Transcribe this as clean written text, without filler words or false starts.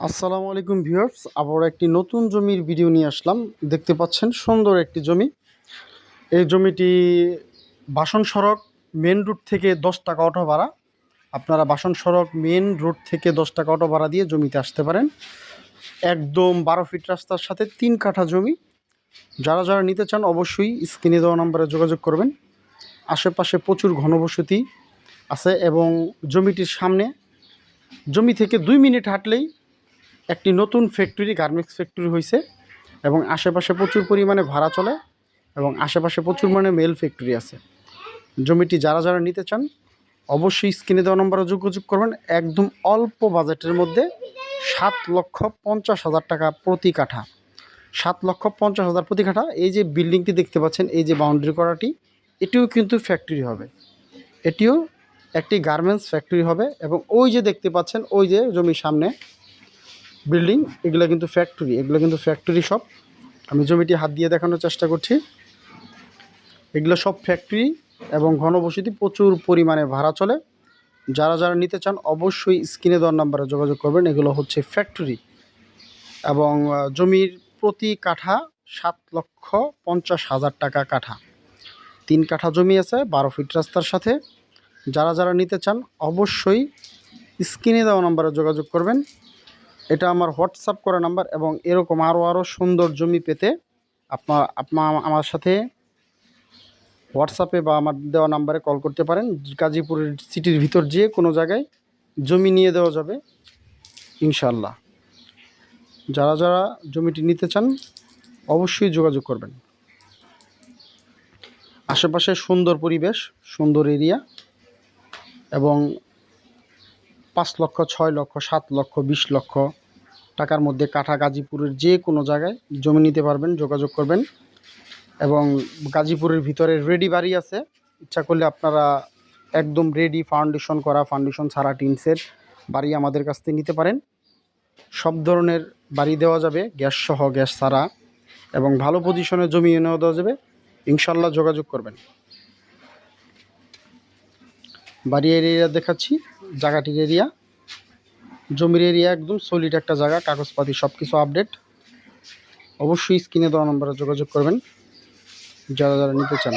আসসালামু আলাইকুম ভিউয়ার্স, আবার একটি নতুন জমির ভিডিও নিয়ে আসলাম। দেখতে পাচ্ছেন সুন্দর একটি জমি। এই জমিটি বাসন সড়ক মেন রুট থেকে 10 টাকা অটো ভাড়া। আপনারা বাসন সড়ক মেন রুট থেকে 10 টাকা অটো ভাড়া দিয়ে জমিতে আসতে পারেন। একদম 12 ফিট রাস্তার সাথে 3 কাঠা জমি। যারা যারা নিতে চান অবশ্যই স্ক্রিনে দেওয়া নম্বরে যোগাযোগ করবেন। আশেপাশে প্রচুর ঘনবসতি আছে এবং জমিটির সামনে জমি থেকে 2 মিনিট হাঁটলেই একটি নতুন ফ্যাক্টরি, গার্মেন্টস ফ্যাক্টরি হয়েছে এবং আশেপাশে প্রচুর পরিমাণে ভাড়া চলে এবং আশেপাশে প্রচুর পরিমাণে মেল ফ্যাক্টরি আছে। জমিটি যারা যারা নিতে চান অবশ্যই স্ক্রিনে দেওয়া নম্বরে যোগাযোগ করবেন। একদম অল্প বাজেটের মধ্যে 7,50,000 টাকা প্রতি কাঠা। 7,50,000 প্রতি কাঠা। এই যে বিল্ডিংটি দেখতে পাচ্ছেন, এই যে বাউন্ডারি করাটি, এটিও কিন্তু ফ্যাক্টরি হবে। এটিও একটি গার্মেন্টস ফ্যাক্টরি হবে এবং ওই যে দেখতে পাচ্ছেন ওই যে জমির সামনে বিল্ডিং, এগুলো কিন্তু ফ্যাক্টরি সব। আমি জমিটি হাত দিয়ে দেখানোর চেষ্টা করছি। এগুলো সব ফ্যাক্টরি এবং ঘনবসতি, প্রচুর পরিমাণে ভাড়া চলে। যারা যারা নিতে চান অবশ্যই স্ক্রিনে দেওয়ার নাম্বারে যোগাযোগ করবেন। এগুলো হচ্ছে ফ্যাক্টরি এবং জমির প্রতি কাঠা 7,50,000 টাকা কাঠা। 3 কাঠা জমি আছে 12 ফিট রাস্তার সাথে। যারা যারা নিতে চান অবশ্যই স্ক্রিনে দেওয়া নাম্বারে যোগাযোগ করবেন। এটা আমার হোয়াটসঅ্যাপ করা নাম্বার এবং এরকম আরও সুন্দর জমি পেতে আপনার আমার সাথে হোয়াটসঅ্যাপে বা আমার দেওয়া নাম্বারে কল করতে পারেন। গাজীপুরের সিটির ভিতর যে কোনো জায়গায় জমি নিয়ে দেওয়া যাবে ইনশাল্লাহ। যারা যারা জমিটি নিতে চান অবশ্যই যোগাযোগ করবেন। আশেপাশে সুন্দর পরিবেশ, সুন্দর এরিয়া এবং 5 লক্ষ, 6 লক্ষ, 7 লক্ষ, 20 লক্ষ টাকার মধ্যে কাঠা গাজীপুরের যে কোনো জায়গায় জমি নিতে পারবেন। যোগাযোগ করবেন। এবং গাজীপুরের ভিতরে রেডি বাড়ি আছে। ইচ্ছা করলে আপনারা একদম রেডি ফাউন্ডেশন করা, ফাউন্ডেশন ছাড়া টিনসের বাড়ি আমাদের কাছ থেকে নিতে পারেন। সব ধরনের বাড়ি দেওয়া যাবে, গ্যাস সহ, গ্যাস ছাড়া, এবং ভালো পজিশনে জমি এনেও দেওয়া যাবে ইনশাল্লাহ। যোগাযোগ করবেন। বাড়ি এরিয়া দেখাচ্ছি, জায়গাটির এরিয়া, জমির এরিয়া একদম সলিড একটা জায়গা, কাগজপাতি সব কিছু আপডেট। অবশ্যই স্ক্রিনে দেওয়া নম্বরে যোগাযোগ করবেন যারা যারা নিতে চান।